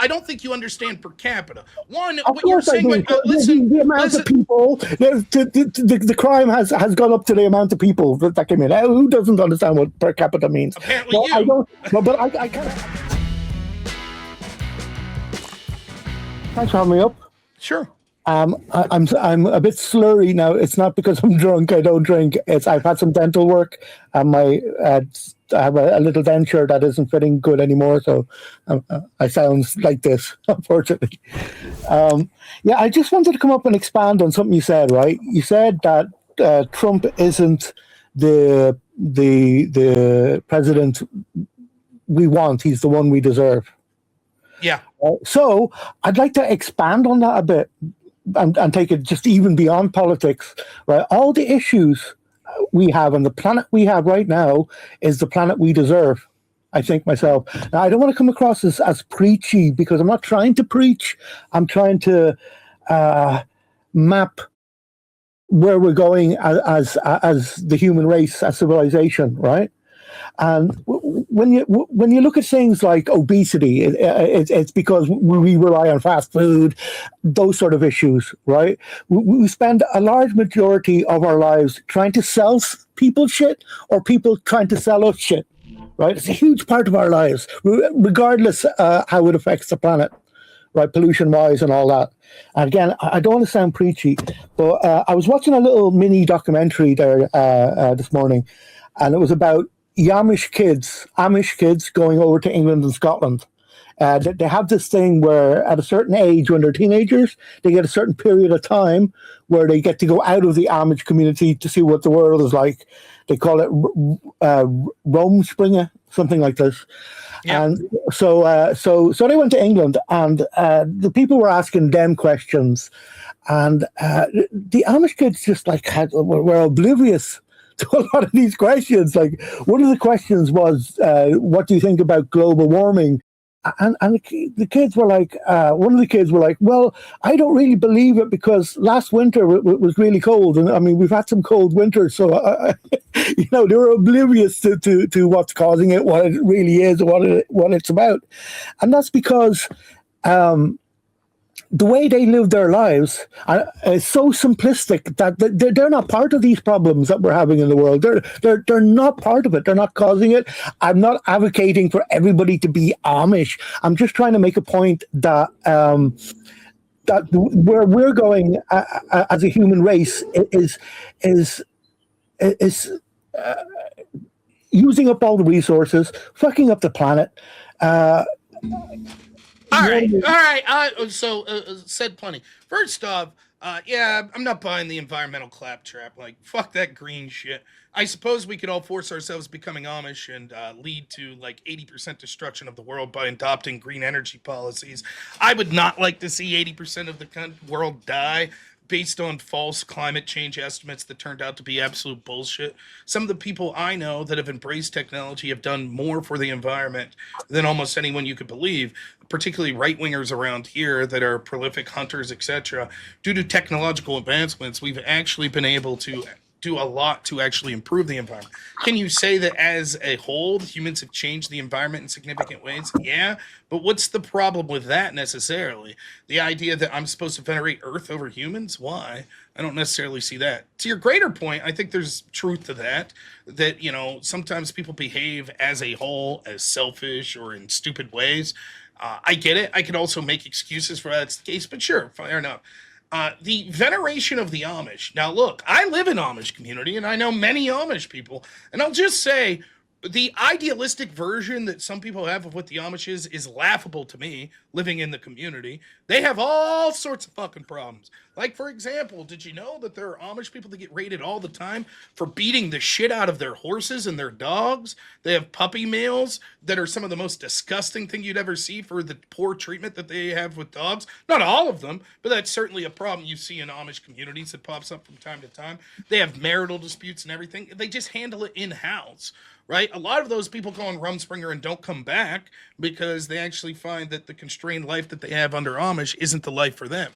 I don't think you understand per capita. One, Of what you're course I saying, do. listen, The amount of people, the crime has gone up to the amount of people that came in. Who doesn't understand what per capita means? apparently Well, I you. don't. But I kind of. Thanks for having me up. Sure. I'm a bit slurry now. It's not because I'm drunk. I don't drink. It's I've had some dental work, and my I have a little denture that isn't fitting good anymore. So I sound like this, unfortunately. Yeah, I just wanted to come up and expand on something you said. Right, you said that Trump isn't the president we want. He's the one we deserve. Yeah. So I'd like to expand on that a bit and take it just even beyond politics, right? All the issues we have on the planet we have right now is the planet we deserve. I think myself. Now, I don't want to come across as preachy because I'm not trying to preach. I'm trying to map where we're going as the human race, as civilization, right? And when you look at things like obesity, it's because we rely on fast food, those sort of issues, right? We spend a large majority of our lives trying to sell people shit or people trying to sell us shit, right? It's a huge part of our lives, regardless how it affects the planet, right? Pollution-wise and all that. And again, I don't want to sound preachy, but I was watching a little mini documentary there this morning, and it was about Amish kids going over to England and Scotland. They have this thing where at a certain age, when they're teenagers, they get a certain period of time where they get to go out of the Amish community to see what the world is like. They call it Rome something like this. Yeah. And so they went to England, and the people were asking them questions, and the Amish kids just were oblivious to a lot of these questions. Like one of the questions was, "What do you think about global warming?" And the kids were like, one of the kids were like, "Well, I don't really believe it because last winter was really cold, and I mean we've had some cold winters, so they were oblivious to what's causing it, what it really is, and what it's about, and that's because." The way they live their lives is so simplistic that they're not part of these problems that we're having in the world. They're not part of it. They're not causing it. I'm not advocating for everybody to be Amish. I'm just trying to make a point that that where we're going as a human race is using up all the resources, fucking up the planet. All right. Said plenty. First off, yeah, I'm not buying the environmental claptrap. Like, fuck that green shit. I suppose we could all force ourselves becoming Amish and lead to like 80% destruction of the world by adopting green energy policies. I would not like to see 80% of the world die based on false climate change estimates that turned out to be absolute bullshit. Some of the people I know that have embraced technology have done more for the environment than almost anyone you could believe, particularly right-wingers around here that are prolific hunters, etc. Due to technological advancements, we've actually been able to do a lot to actually improve the environment. Can you say that as a whole, humans have changed the environment in significant ways? Yeah, but what's the problem with that necessarily? The idea that I'm supposed to venerate Earth over humans? Why? I don't necessarily see that. To your greater point, I think there's truth to that, sometimes people behave as a whole as selfish or in stupid ways. I get it. I could also make excuses for that's the case, but sure, fair enough. The veneration of the Amish. Now, look, I live in Amish community, and I know many Amish people, and I'll just say the idealistic version that some people have of what the Amish is laughable to me, living in the community. They have all sorts of fucking problems. Like, for example, did you know that there are Amish people that get raided all the time for beating the shit out of their horses and their dogs? They have puppy mills that are some of the most disgusting thing you'd ever see for the poor treatment that they have with dogs. Not all of them, but that's certainly a problem you see in Amish communities that pops up from time to time. They have marital disputes and everything. They just handle it in-house. Right? A lot of those people go on Rumspringer and don't come back because they actually find that the constrained life that they have under Amish isn't the life for them.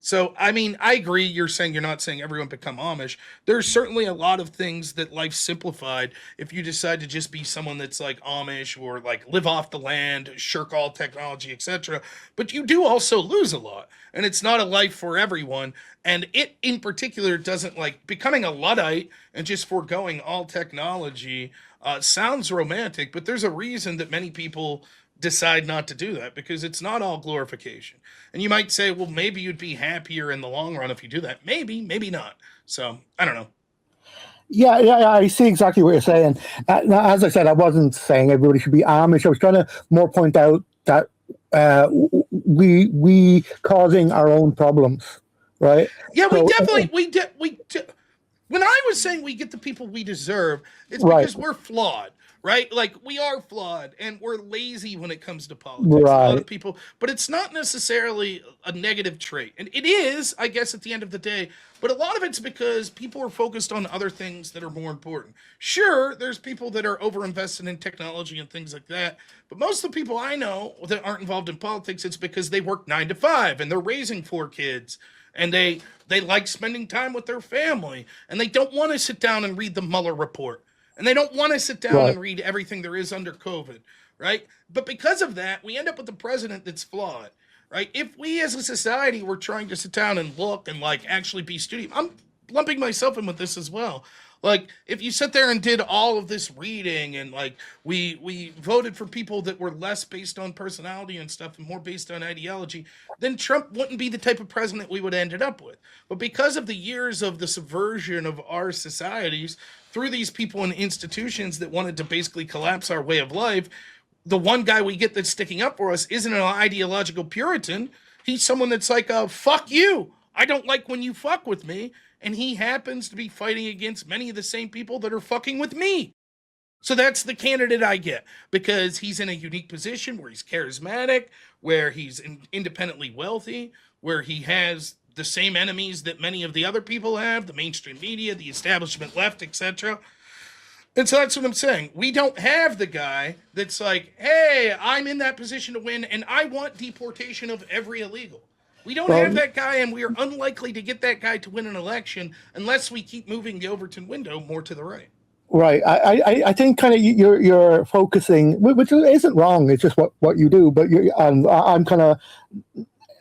So, I mean, I agree. You're not saying everyone become Amish. There's certainly a lot of things that life simplified if you decide to just be someone that's like Amish or like live off the land, shirk all technology, etc. But you do also lose a lot, and it's not a life for everyone. And it, in particular, doesn't like becoming a Luddite and just foregoing all technology. Sounds romantic, but there's a reason that many people decide not to do that because it's not all glorification. And you might say, well, maybe you'd be happier in the long run if you do that. Maybe, maybe not. So I don't know. Yeah, I see exactly what you're saying. Now, as I said, I wasn't saying everybody should be Amish. I was trying to more point out that we causing our own problems, right? Yeah, we So, definitely when I was saying we get the people we deserve, it's right, because we're flawed, right? Like we are flawed and we're lazy when it comes to politics. A lot of right, people, but it's not necessarily a negative trait. And it is, I guess, at the end of the day, but a lot of it's because people are focused on other things that are more important. Sure, there's people that are overinvested in technology and things like that, but most of the people I know that aren't involved in politics, it's because they work 9 to 5 and they're raising 4 kids and they like spending time with their family and they don't want to sit down and read the Mueller report and they don't want to sit down right. and read everything there is under COVID, right? But because of that, we end up with a president that's flawed, right? If we as a society were trying to sit down and look and like actually be studious, I'm lumping myself in with this as well. Like if you sit there and did all of this reading and like we voted for people that were less based on personality and stuff and more based on ideology, then Trump wouldn't be the type of president we would have ended up with. But because of the years of the subversion of our societies through these people and institutions that wanted to basically collapse our way of life, the one guy we get that's sticking up for us isn't an ideological Puritan. He's someone that's like, fuck you. I don't like when you fuck with me. And he happens to be fighting against many of the same people that are fucking with me. So that's the candidate I get because he's in a unique position where he's charismatic, where he's independently wealthy, where he has the same enemies that many of the other people have, the mainstream media, the establishment left, etc. And so that's what I'm saying. We don't have the guy that's like, hey, I'm in that position to win and I want deportation of every illegal. We don't have Well, that guy, and we are unlikely to get that guy to win an election unless we keep moving the Overton window more to the right. right. I think kind of you're focusing, which isn't wrong. It's just what you do. But and I'm kind of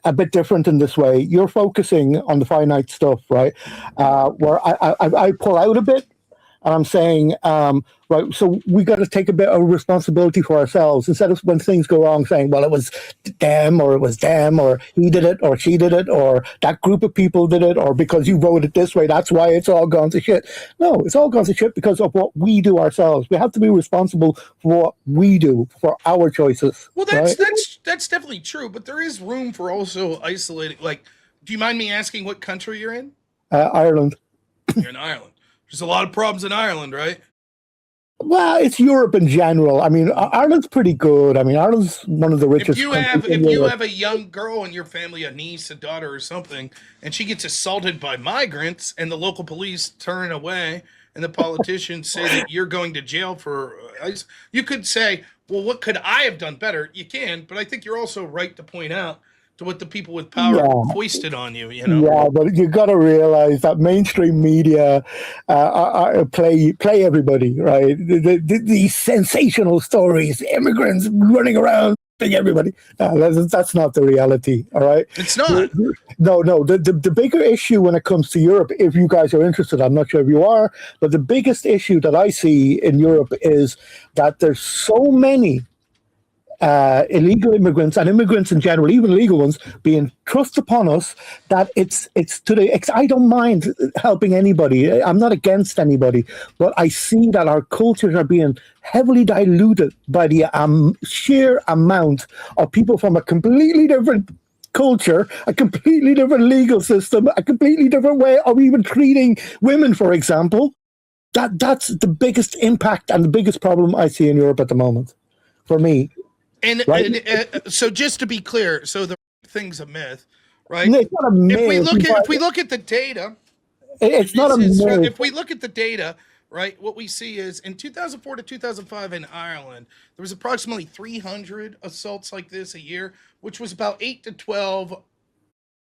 a bit different in this way. You're focusing on the finite stuff, right? Where I pull out a bit and I'm saying, right, so we got to take a bit of responsibility for ourselves instead of when things go wrong saying, well, it was them or it was them or he did it or she did it or that group of people did it or because you voted this way, that's why it's all gone to shit. No, it's all gone to shit because of what we do ourselves. We have to be responsible for what we do, for our choices, Well, right? that's definitely true, but there is room for also isolating. Like, do you mind me asking what country you're in? Ireland. You're in Ireland. There's a lot of problems in Ireland, right? Well, it's Europe in general. I mean, Ireland's pretty good. I mean, Ireland's one of the If richest you countries have in if you Europe. have a young girl in your family, a niece, a daughter, or something, and she gets assaulted by migrants, and the local police turn away, and the politicians say that you're going to jail for, you could say, well, what could I have done better? You can, but I think you're also right to point out to what the people with power Yeah, foisted on you. You know. yeah, but you got to realize that mainstream media play everybody, right? These sensational stories, immigrants running around, everybody. That's not the reality, all right? It's not. No. The bigger issue when it comes to Europe, if you guys are interested, I'm not sure if you are, but the biggest issue that I see in Europe is that there's so many illegal immigrants and immigrants in general, even legal ones, being thrust upon us that it's to the I don't mind helping anybody. I'm not against anybody, but I see that our cultures are being heavily diluted by the sheer amount of people from a completely different culture, a completely different legal system, a completely different way of even treating women, for example. That's the biggest impact and the biggest problem I see in Europe at the moment, for me. And, Right? so just to be clear, so the thing's a myth, right? No, it's not a myth. If we look at the data, It's not a myth. if we look at the data, right, what we see is in 2004 to 2005 in Ireland, there was approximately 300 assaults like this a year, which was about 8 to 12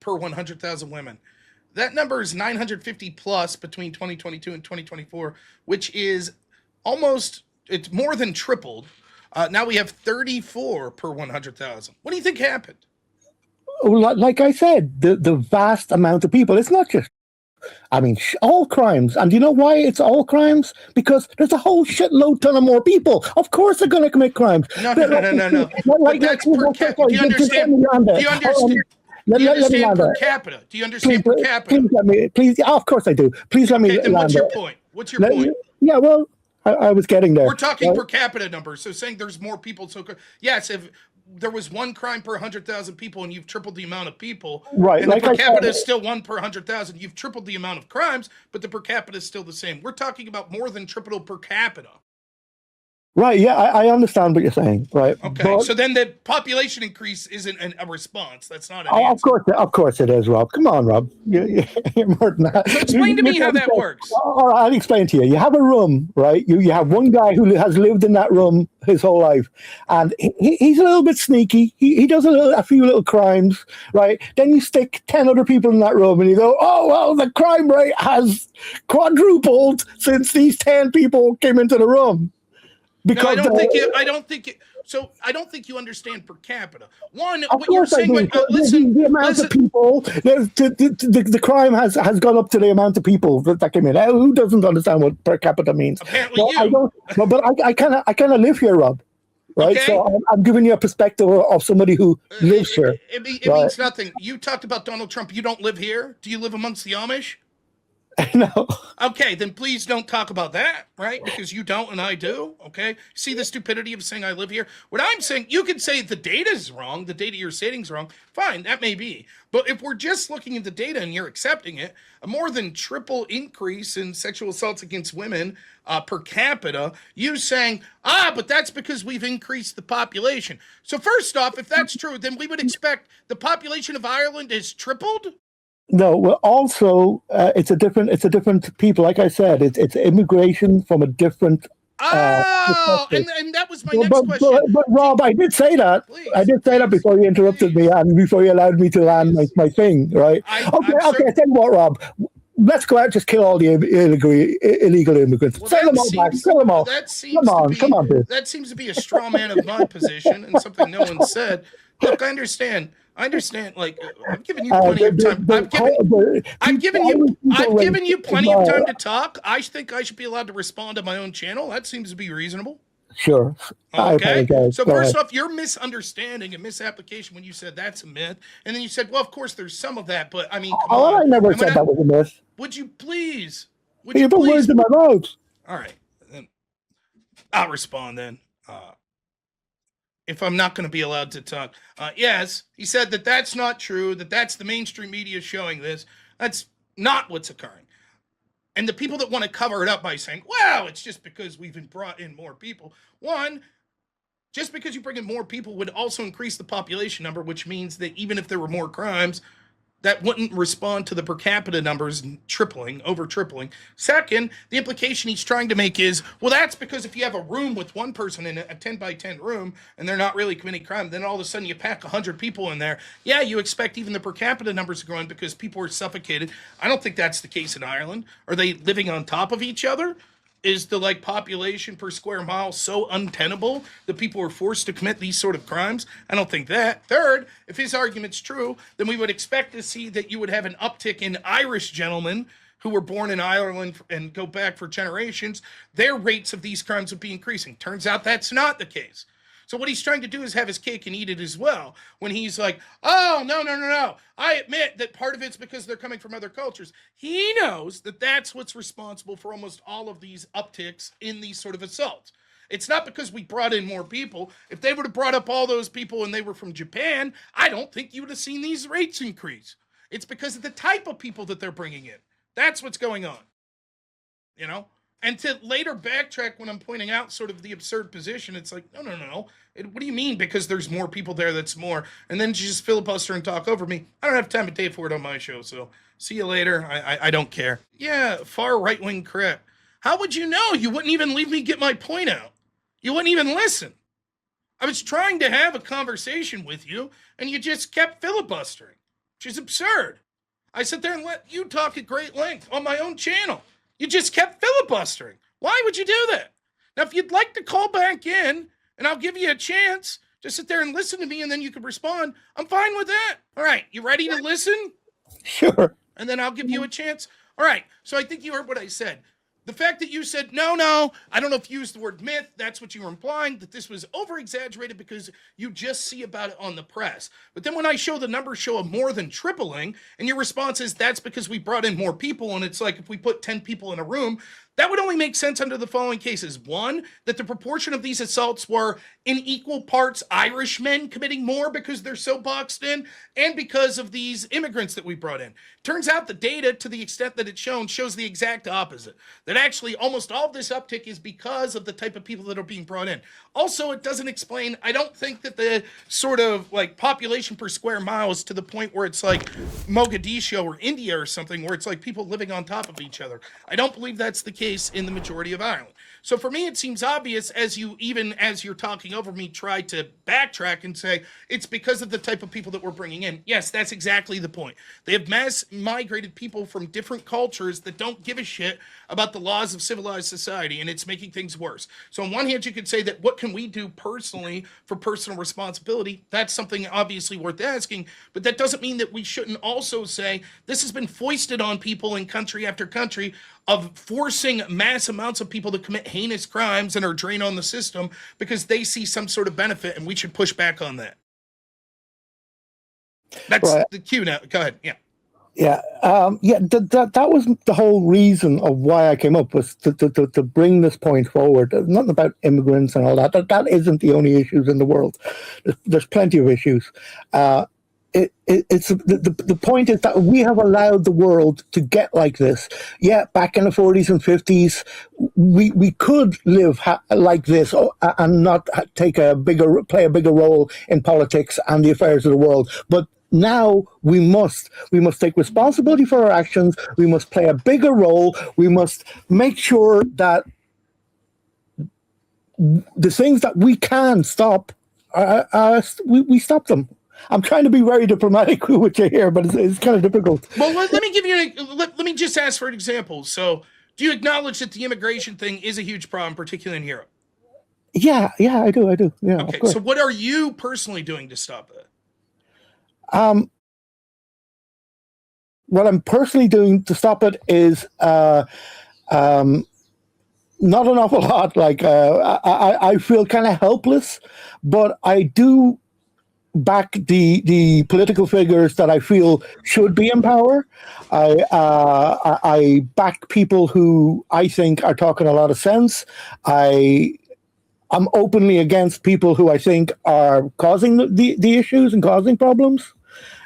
per 100,000 women. That number is 950 plus between 2022 and 2024, which is it's more than tripled. Now we have 34 per 100,000. What do you think happened? Like I said, the vast amount of people. It's not just, all crimes. And do you know why it's all crimes? Because there's a whole shitload ton of more people. Of course they're going to commit crimes. No. But that's per capita. Do you understand? Do you understand? Do you understand per capita? Do you understand per capita? Please. Oh, of course I do. Please let me. Then what's your point? What's your point? Yeah, well, I was getting there. We're talking per capita numbers. So saying there's more people. So yes, if there was one crime per 100,000 people and you've tripled the amount of people, right? And the per capita is still 1 per 100,000. You've tripled the amount of crimes, but the per capita is still the same. We're talking about more than triple per capita. Right, yeah, I understand what you're saying, right? Okay, so then the population increase isn't a response. That's not an answer. Of course it is, Rob. Come on, Rob. You're more than that. So explain to me how that works. All right, I'll explain to you. You have a room, right? You have one guy who has lived in that room his whole life, and he's a little bit sneaky. He does a few little crimes, right? Then you stick 10 other people in that room, and you go, oh, well, the crime rate has quadrupled since these 10 people came into the room. Because I don't think you understand per capita. One, what you're saying, the amount of people, the crime has gone up to the amount of people that came in. Who doesn't understand what per capita means? Apparently I don't. But I kind of live here, Rob. Right, okay. So I'm giving you a perspective of somebody who lives here. It means nothing. You talked about Donald Trump. You don't live here. Do you live amongst the Amish? No. Okay, then please don't talk about that, right? Because you don't and I do, okay? See the stupidity of saying I live here? What I'm saying, you could say the data's wrong, the data you're stating is wrong. Fine, that may be. But if we're just looking at the data and you're accepting it, a more than triple increase in sexual assaults against women per capita, you saying, but that's because we've increased the population. So first off, if that's true, then we would expect the population of Ireland is tripled? No, well, also it's a different people. Like I said, it's immigration from a different. And that was my next question. But Rob, I did say that. Please, I did say that before you interrupted me and before you allowed me to land my thing. Right? Okay. I tell you what, Rob. Let's go out and just kill all the illegal immigrants. Well, Send them all back. Kill them all. Come on, dude. That seems to be a straw man of my position and something no one said. Look, I understand. Like, I've given you plenty of time. I've given you plenty of time to talk. I think I should be allowed to respond to my own channel. That seems to be reasonable. Sure. Okay. So first off, your misunderstanding and misapplication when you said that's a myth, and then you said, well, of course there's some of that, but I mean, come on. I never said that was a myth. Would you please? You put words in my mouth. All right. Then I'll respond then. If I'm not going to be allowed to talk. Yes, he said that that's not true, that's the mainstream media showing this. That's not what's occurring. And the people that want to cover it up by saying, well, it's just because we've brought in more people. One, just because you bring in more people would also increase the population number, which means that even if there were more crimes, that wouldn't respond to the per capita numbers over tripling. Second, the implication he's trying to make is, well, that's because if you have a room with one person in a 10 by 10 room and they're not really committing crime, then all of a sudden you pack 100 people in there. Yeah, you expect even the per capita numbers to grow in because people are suffocated. I don't think that's the case in Ireland. Are they living on top of each other? Is the population per square mile so untenable that people are forced to commit these sort of crimes? I don't think that. Third, if his argument's true, then we would expect to see that you would have an uptick in Irish gentlemen who were born in Ireland and go back for generations. Their rates of these crimes would be increasing. Turns out that's not the case. So what he's trying to do is have his cake and eat it as well. When he's like, oh, no. I admit that part of it's because they're coming from other cultures. He knows that that's what's responsible for almost all of these upticks in these sort of assaults. It's not because we brought in more people. If they would have brought up all those people and they were from Japan, I don't think you would have seen these rates increase. It's because of the type of people that they're bringing in. That's what's going on. And to later backtrack when I'm pointing out sort of the absurd position, it's like, no. What do you mean? Because there's more people there, that's more. And then you just filibuster and talk over me. I don't have time of day for it on my show, so see you later. I don't care. Yeah, far right-wing crap. How would you know? You wouldn't even leave me get my point out. You wouldn't even listen. I was trying to have a conversation with you, and you just kept filibustering. which is absurd. I sit there and let you talk at great length on my own channel. You just kept filibustering. Why would you do that? Now, if you'd like to call back in and I'll give you a chance, just sit there and listen to me and then you can respond. I'm fine with that. All right, you ready to listen? Sure. And then I'll give you a chance. All right, so I think you heard what I said. The fact that you said, no, I don't know if you used the word myth, that's what you were implying, that this was over-exaggerated because you just see about it on the press. But then when I show the numbers show a more than tripling, and your response is, that's because we brought in more people, and it's like if we put 10 people in a room, that would only make sense under the following cases. One, that the proportion of these assaults were in equal parts Irishmen committing more because they're so boxed in, and because of these immigrants that we brought in. Turns out the data, to the extent that it's shown, shows the exact opposite. That actually almost all of this uptick is because of the type of people that are being brought in. Also, it doesn't explain, I don't think that the sort of like population per square mile is to the point where it's like Mogadishu or India or something, where it's like people living on top of each other. I don't believe that's the case in the majority of Ireland. So for me, it seems obvious, as you, even as you're talking over me, try to backtrack and say it's because of the type of people that we're bringing in. Yes, that's exactly the point. They have mass migrated people from different cultures that don't give a shit about the laws of civilized society, and it's making things worse. So on one hand, you could say that what can we do personally for personal responsibility? That's something obviously worth asking, but that doesn't mean that we shouldn't also say this has been foisted on people in country after country of forcing mass amounts of people to commit heinous crimes and are drained on the system because they see some sort of benefit, and we should push back on that. That's right. The cue now. Go ahead. Yeah. That was the whole reason of why I came up, was to bring this point forward. Nothing about immigrants and all that. That isn't the only issues in the world. There's plenty of issues. The point is that we have allowed the world to get like this. Yeah, back in the 40s and 50s, we could live like this and not play a bigger role in politics and the affairs of the world. But now we must take responsibility for our actions. We must play a bigger role. We must make sure that the things that we can stop, we stop them. I'm trying to be very diplomatic with you here, but it's kind of difficult. Well, let me give you let me just ask for an example. So, do you acknowledge that the immigration thing is a huge problem, particularly in Europe? Yeah, I do. Yeah. Okay, so what are you personally doing to stop that? What I'm personally doing to stop it is not an awful lot. Like I feel kind of helpless, but I do back the political figures that I feel should be in power. I back people who I think are talking a lot of sense. I'm openly against people who I think are causing the issues and causing problems,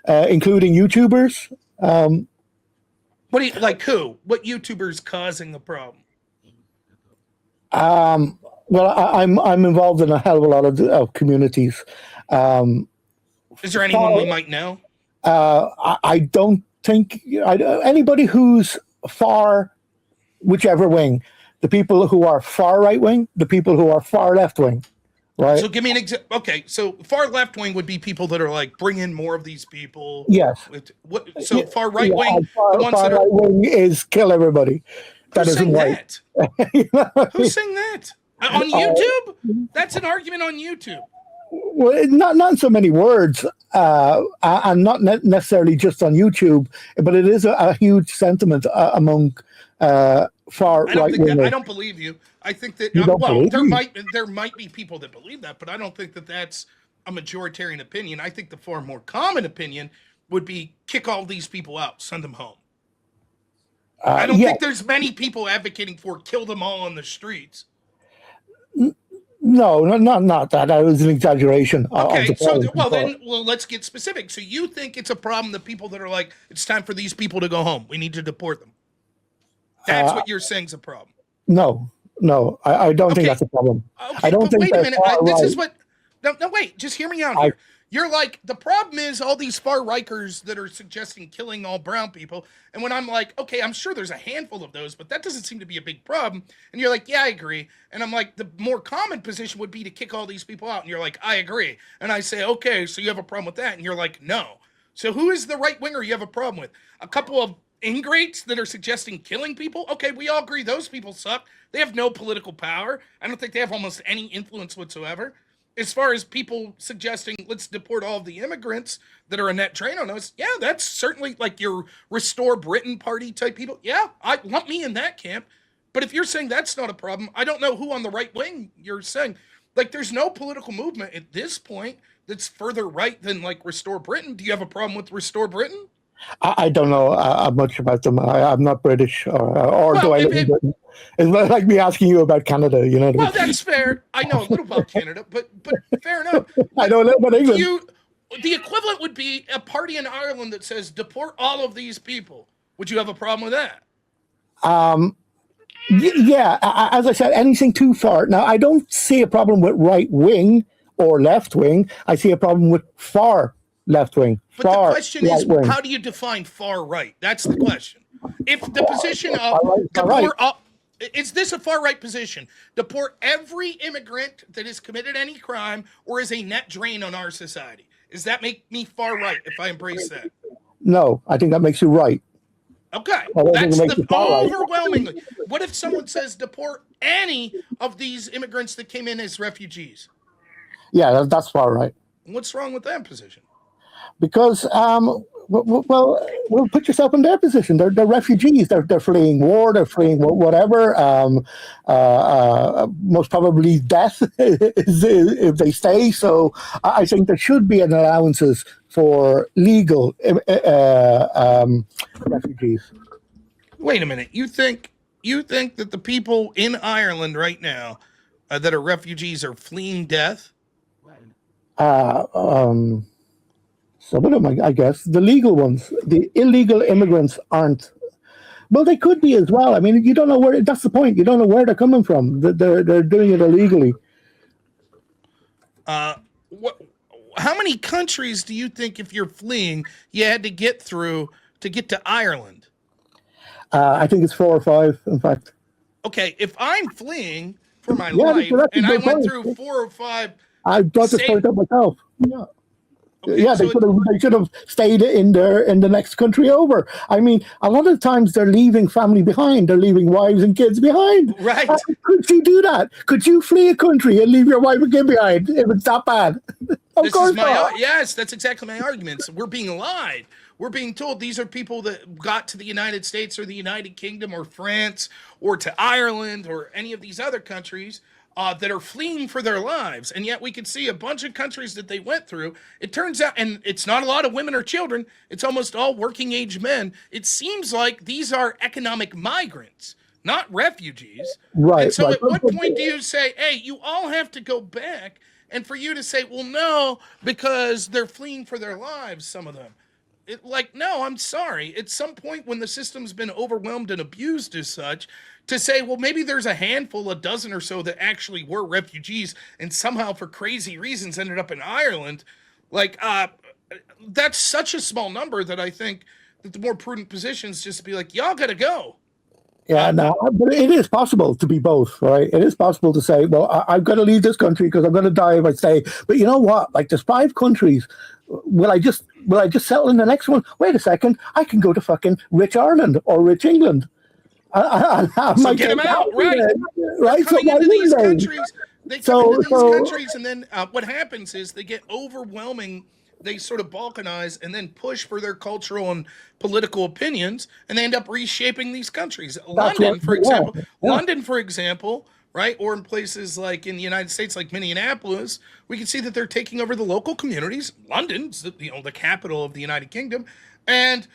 including YouTubers. What do you like? Who? What YouTubers causing the problem? Well, I'm involved in a hell of a lot of communities. Is there anyone we might know? I don't think anybody who's far, whichever wing. The people who are far right wing, the people who are far left wing. Right. So give me an example. Okay, so far left wing would be people that are like bring in more of these people. Yes. So far right wing, the ones that are right wing is kill everybody. That isn't right. Who's saying that? On YouTube? That's an argument on YouTube. Well, not in so many words, and not necessarily just on YouTube, but it is a huge sentiment among far right wingers. I don't believe you. I think that there might be people that believe that, but I don't think that that's a majoritarian opinion. I think the far more common opinion would be kick all these people out, send them home. I don't think there's many people advocating for kill them all on the streets. No, not that. That was an exaggeration. Okay, let's get specific. So you think it's a problem that people that are like, it's time for these people to go home. We need to deport them. That's what you're saying is a problem. No, I don't think that's a problem. Okay, I don't think. Wait a minute. This is what. No, wait. Just hear me out here. You're like, the problem is all these far righters that are suggesting killing all brown people. And when I'm like, okay, I'm sure there's a handful of those, but that doesn't seem to be a big problem. And you're like, yeah, I agree. And I'm like, the more common position would be to kick all these people out. And you're like, I agree. And I say, okay, so you have a problem with that? And you're like, no. So who is the right winger you have a problem with? A couple of ingrates that are suggesting killing people? Okay, we all agree those people suck. They have no political power. I don't think they have almost any influence whatsoever. As far as people suggesting let's deport all of the immigrants that are a net drain on us, yeah, that's certainly like your Restore Britain party type people. Yeah, I lump me in that camp. But if you're saying that's not a problem, I don't know who on the right wing you're saying. Like, there's no political movement at this point that's further right than like Restore Britain. Do you have a problem with Restore Britain? I don't know much about them. I'm not British, or Well, do I live in Britain? It's like me asking you about Canada. You know what I well, mean? that's fair. I know a little about Canada, but fair enough. I know a little about England. The equivalent would be a party in Ireland that says deport all of these people. Would you have a problem with that? Yeah, as I said, anything too far. Now, I don't see a problem with right wing or left wing. I see a problem with far left wing. But the question is, how do you define far right? That's the question. If the position of deport, is this a far right position? Deport every immigrant that has committed any crime or is a net drain on our society. Does that make me far right if I embrace that? No, I think that makes you right. Okay, that's the overwhelmingly. Right. What if someone says deport any of these immigrants that came in as refugees? Yeah, that's far right. What's wrong with that position? Because well, put yourself in their position. They're refugees. They're fleeing war. They're fleeing whatever. Most probably death if they stay. So I think there should be an allowances for legal refugees. Wait a minute. You think that the people in Ireland right now that are refugees are fleeing death? Some of them, I guess. The legal ones. The illegal immigrants aren't. Well, they could be as well. I mean, you don't know where. That's the point. You don't know where they're coming from. They're doing it illegally. How many countries do you think, if you're fleeing, you had to get through to get to Ireland? I think it's 4 or 5, in fact. Okay, if I'm fleeing for my life and I went through 4 or 5, I brought this point up myself. Yeah. Okay, yeah, so they should have stayed in the next country over. I mean, a lot of times they're leaving family behind. They're leaving wives and kids behind. Right. Could you do that? Could you flee a country and leave your wife and kid behind if it's that bad? Of course not. Yes, that's exactly my arguments. We're being lied. We're being told these are people that got to the United States or the United Kingdom or France or to Ireland or any of these other countries that are fleeing for their lives. And yet we could see a bunch of countries that they went through. It turns out, and it's not a lot of women or children, it's almost all working age men. It seems like these are economic migrants, not refugees. Right. And so at what point do you say, hey, you all have to go back? And for you to say, well, no, because they're fleeing for their lives, some of them. No, I'm sorry. At some point when the system's been overwhelmed and abused as such, to say, well, maybe there's a handful, a dozen or so that actually were refugees and somehow for crazy reasons ended up in Ireland, that's such a small number that I think that the more prudent position is just to be like, y'all got to go. Yeah, no, but it is possible to be both, right? It is possible to say, well, I've got to leave this country because I'm going to die if I stay. But you know what? Like, there's 5 countries. Will I just settle in the next one? Wait a second. I can go to fucking rich Ireland or rich England. So get them out, right? Right. Coming into these countries, countries, and then what happens is they get overwhelming. They sort of balkanize and then push for their cultural and political opinions, and they end up reshaping these countries. London, for example, right? Or in places like in the United States, like Minneapolis, we can see that they're taking over the local communities. London's the capital of the United Kingdom, and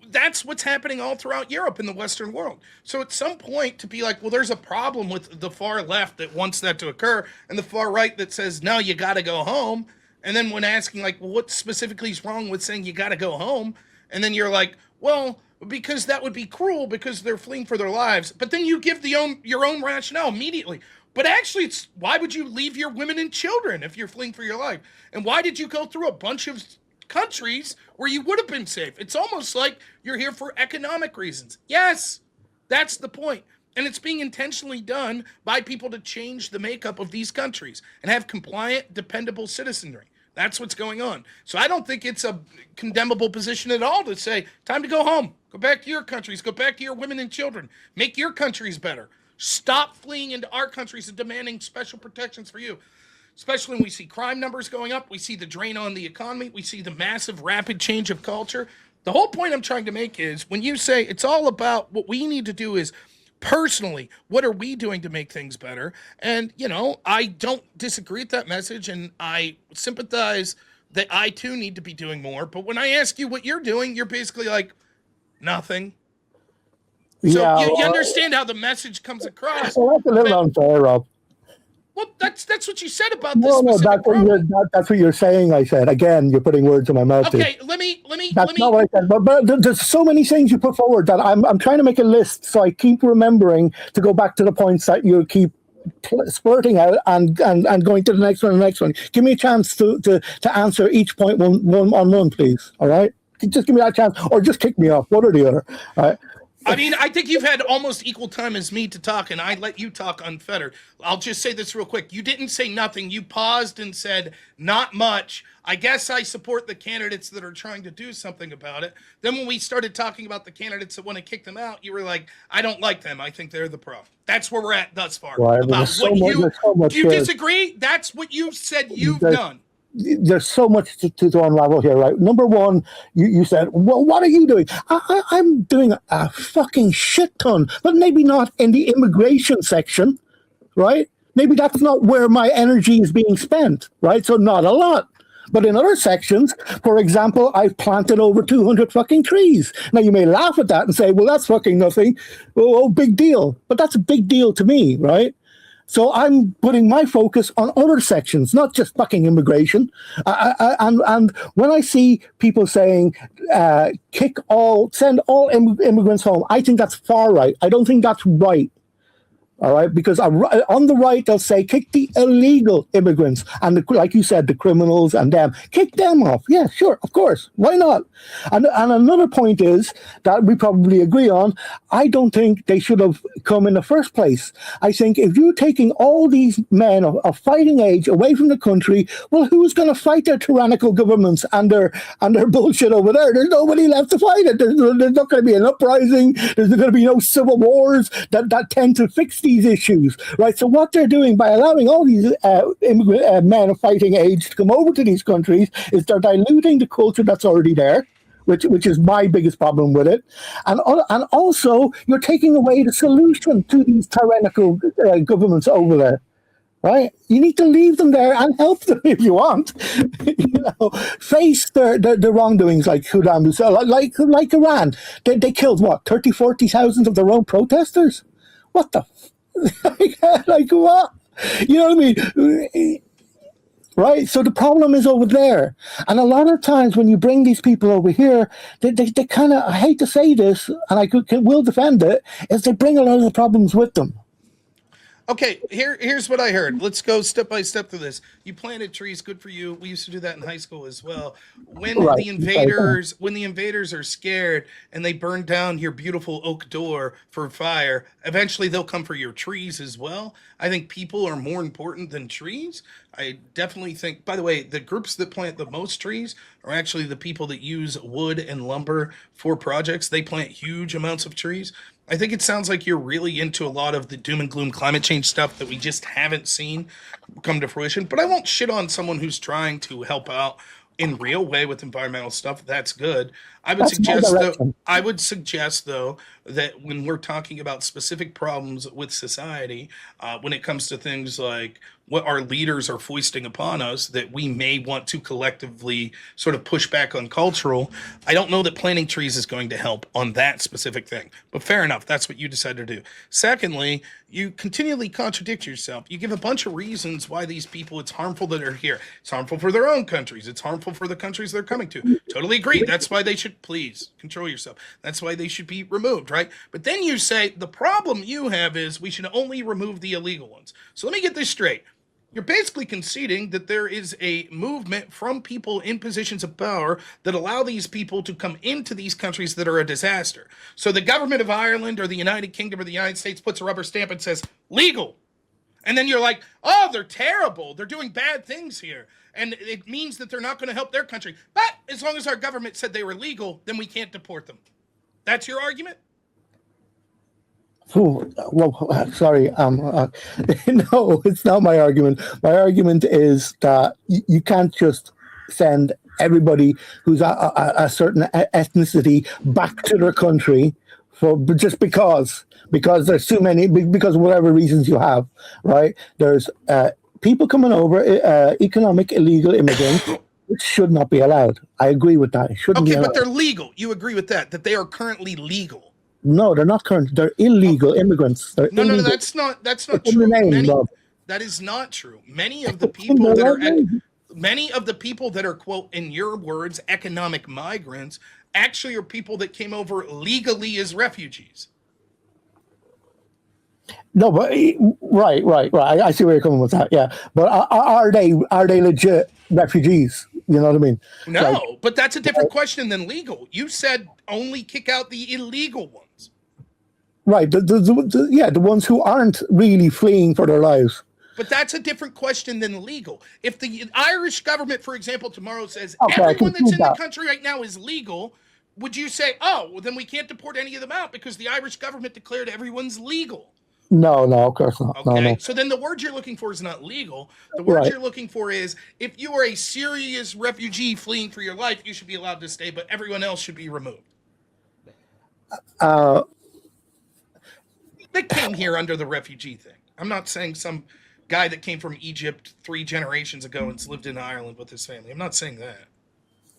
that's what's happening all throughout Europe and the Western world. So at some point to be like, well, there's a problem with the far left that wants that to occur and the far right that says, no, you got to go home. And then when asking like, well, what specifically is wrong with saying you got to go home? And then you're like, well, because that would be cruel because they're fleeing for their lives. But then you give your own rationale immediately. But actually, it's why would you leave your women and children if you're fleeing for your life? And why did you go through a bunch of countries where you would have been safe? It's almost like you're here for economic reasons. Yes, that's the point. And it's being intentionally done by people to change the makeup of these countries and have compliant, dependable citizenry. That's what's going on. So I don't think it's a condemnable position at all to say, time to go home. Go back to your countries. Go back to your women and children. Make your countries better. Stop fleeing into our countries and demanding special protections for you. Especially when we see crime numbers going up, we see the drain on the economy, we see the massive rapid change of culture. The whole point I'm trying to make is when you say it's all about what we need to do is personally, what are we doing to make things better? And, I don't disagree with that message and I sympathize that I too need to be doing more. But when I ask you what you're doing, you're basically like, nothing. So Yeah, you understand how the message comes across. well, that's a little unfair, Rob. Well, that's what you said about this No, specific problem. that's what you're saying. I said again. You're putting words in my mouth. Okay, let me. That's not what I said. But there's so many things you put forward that I'm trying to make a list, so I keep remembering to go back to the points that you keep splurting out and going to the next one and the next one. Give me a chance to answer each point one, please. All right, just give me that chance, or just kick me off. One or the other. All right. I mean, I think you've had almost equal time as me to talk, and I let you talk unfettered. I'll just say this real quick. You didn't say nothing. You paused and said, not much. I guess I support the candidates that are trying to do something about it. Then when we started talking about the candidates that want to kick them out, you were like, I don't like them. I think they're the problem. That's where we're at thus far. Well, about so what much do you disagree? That's what you said you've done. There's so much to unravel here, right? Number one, you said, well, what are you doing? I'm doing a fucking shit ton, but maybe not in the immigration section, right? Maybe that's not where my energy is being spent, right? So not a lot. But in other sections, for example, I've planted over 200 fucking trees. Now, you may laugh at that and say, well, that's fucking nothing. Oh, big deal. But that's a big deal to me, right? So I'm putting my focus on other sections, not just fucking immigration. And when I see people saying, send all immigrants home, I think that's far right. I don't think that's right. All right, because on the right, they'll say, kick the illegal immigrants. And like you said, the criminals and them, kick them off. Yeah, sure, of course. Why not? And another point is that we probably agree on, I don't think they should have come in the first place. I think if you're taking all these men of fighting age away from the country, well, who's going to fight their tyrannical governments and their bullshit over there? There's nobody left to fight it. There's not going to be an uprising. There's going to be no civil wars that tend to fix these issues, right? So what they're doing by allowing all these men of fighting age to come over to these countries is they're diluting the culture that's already there, which is my biggest problem with it, and also you're taking away the solution to these tyrannical governments over there. Right, you need to leave them there and help them if you want. Face the wrongdoings like Saddam Hussein, like Iran. They killed what 40,000 of their own protesters. What the like what? You know what I mean? Right? So the problem is over there. And a lot of times when you bring these people over here, they kind of, I hate to say this, and I will defend it, is they bring a lot of the problems with them. Okay, here's what I heard. Let's go step by step through this. You planted trees, good for you. We used to do that in high school as well. When the invaders are scared and they burn down your beautiful oak door for fire, eventually they'll come for your trees as well. I think people are more important than trees. I definitely think, by the way, the groups that plant the most trees are actually the people that use wood and lumber for projects. They plant huge amounts of trees. I think it sounds like you're really into a lot of the doom and gloom climate change stuff that we just haven't seen come to fruition. But I won't shit on someone who's trying to help out in real way with environmental stuff. That's good. I would suggest though that when we're talking about specific problems with society, when it comes to things like what our leaders are foisting upon us that we may want to collectively sort of push back on cultural, I don't know that planting trees is going to help on that specific thing. But fair enough, that's what you decided to do. Secondly, you continually contradict yourself. You give a bunch of reasons why these people, it's harmful that they're here. It's harmful for their own countries. It's harmful for the countries they're coming to. Totally agree. That's why they should, please, control yourself. That's why they should be removed, right? But then you say, the problem you have is we should only remove the illegal ones. So let me get this straight. You're basically conceding that there is a movement from people in positions of power that allow these people to come into these countries that are a disaster. So the government of Ireland or the United Kingdom or the United States puts a rubber stamp and says, legal. And then you're like, oh, they're terrible. They're doing bad things here. and it means that they're not going to help their country. But as long as our government said they were legal, then we can't deport them. That's your argument? Oh, well, sorry. No, it's not my argument. My argument is that you can't just send everybody who's a certain ethnicity back to their country just because there's too many, because of whatever reasons you have, right? There's people coming over, economic illegal immigrants, which should not be allowed. I agree with that. It shouldn't be allowed. But they're legal. You agree with that they are currently legal. No, they're not current. They're illegal immigrants. They're illegal. No, that's not true. That is not true. Many of the people that are, quote, in your words, economic migrants, actually are people that came over legally as refugees. No, but right. I see where you're coming with that. Yeah, but are they legit refugees? You know what I mean? No, but that's a different question than legal. You said only kick out the illegal ones. Right. The ones who aren't really fleeing for their lives. But that's a different question than legal. If the Irish government, for example, tomorrow says everyone that's in the country right now is legal, would you say, oh, well, then we can't deport any of them out because the Irish government declared everyone's legal? No, of course not. Okay, no. So then the word you're looking for is not legal. The word you're looking for is if you are a serious refugee fleeing for your life, you should be allowed to stay, but everyone else should be removed. They came here under the refugee thing. I'm not saying some guy that came from Egypt 3 generations ago and lived in Ireland with his family. I'm not saying that.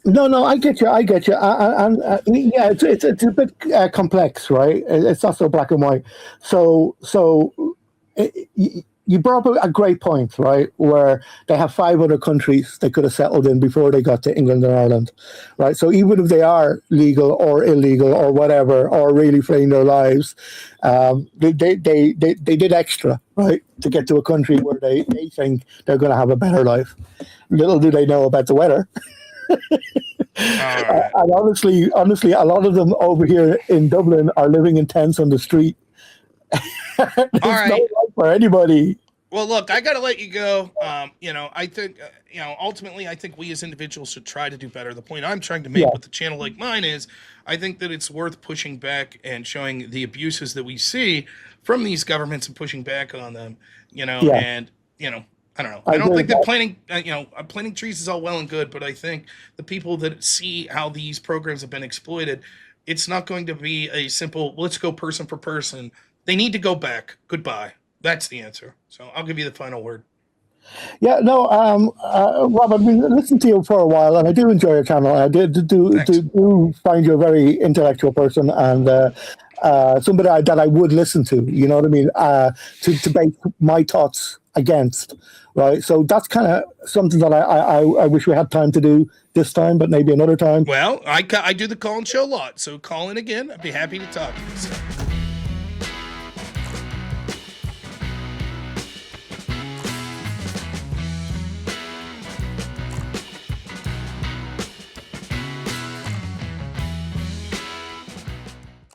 No, I get you. And yeah, it's a bit complex, right? It's not so black and white. So you brought up a great point, right? Where they have 5 other countries they could have settled in before they got to England and Ireland, right? So even if they are legal or illegal or whatever, or really fleeing their lives, they did extra, right, to get to a country where they think they're going to have a better life. Little do they know about the weather. Right. And honestly, a lot of them over here in Dublin are living in tents on the street. There's no life for anybody. Well, look, I got to let you go. I think, ultimately, I think we as individuals should try to do better. The point I'm trying to make with a channel like mine is I think that it's worth pushing back and showing the abuses that we see from these governments and pushing back on them, and, I don't know. I don't think that planting trees is all well and good, but I think the people that see how these programs have been exploited, it's not going to be a simple, let's go person for person. They need to go back. Goodbye. That's the answer. So I'll give you the final word. Yeah, no, Rob, I've been listening to you for a while, and I do enjoy your channel. I do find you a very intellectual person and somebody that I would listen to. You know what I mean? To debate my thoughts against, right? So that's kind of something that I wish we had time to do this time, but maybe another time. Well, I do the call-in show a lot, so call in again. I'd be happy to talk to you. So.